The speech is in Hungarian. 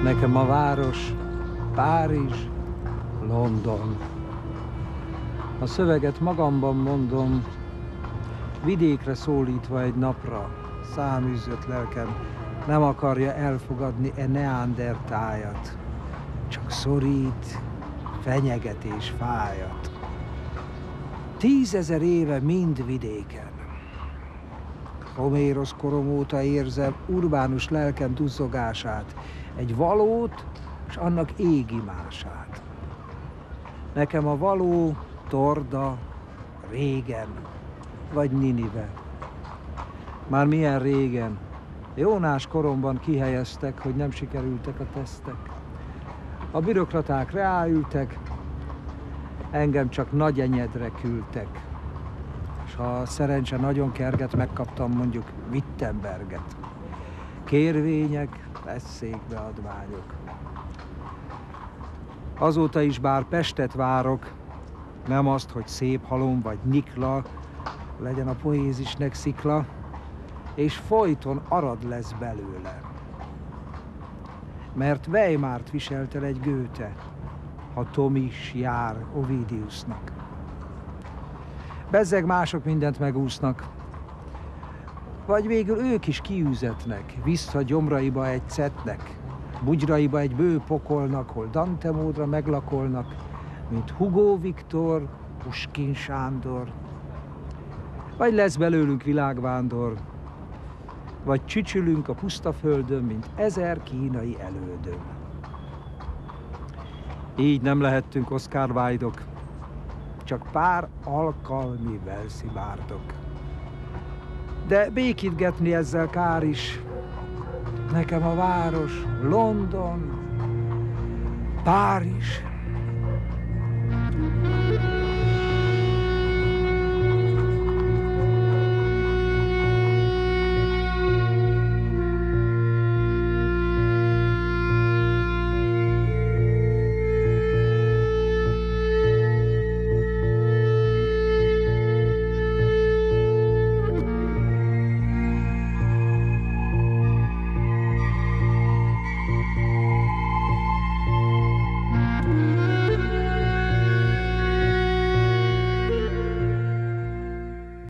Nekem a város Párizs, London. A szöveget magamban mondom, vidékre szólítva egy napra, száműzött lelkem nem akarja elfogadni e neandertájat, csak szorít, fenyeget és fájat. 10 000 éve mind vidéken. Homérosz korom óta érzem urbánus lelkem duzzogását, egy valót, s annak égimását. Nekem a való Torda, régen, vagy Ninive. Már milyen régen, Jónás koromban kihelyeztek, hogy nem sikerültek a tesztek. A bürokraták ráültek, engem csak Nagyenyedre küldtek. És ha a szerencse nagyon kerget, megkaptam mondjuk Wittenberget. Kérvények, vesszékbeadványok. Azóta is bár Pestet várok, nem azt, hogy szép halom vagy Nikla, legyen a poézisnek szikla, és folyton arad lesz belőle. Mert Weimárt viselt el egy Goethe, ha Tom is jár Ovidiusnak. Bezzeg mások mindent megúsznak, vagy végül ők is kiüzetnek, vissza gyomraiba egy Cetnek, bugyraiba egy bő pokolnak, hol Dante módra meglakolnak, mint Hugo Viktor, Puskin Sándor. Vagy lesz belőlünk világvándor, vagy csücsülünk a puszta földön, mint 1000 kínai elődön. Így nem lehettünk Oscar Wilde-ok, csak pár alkalmi velszi bárdok. De békítgetni ezzel kár is. Nekem a város London, Párizs,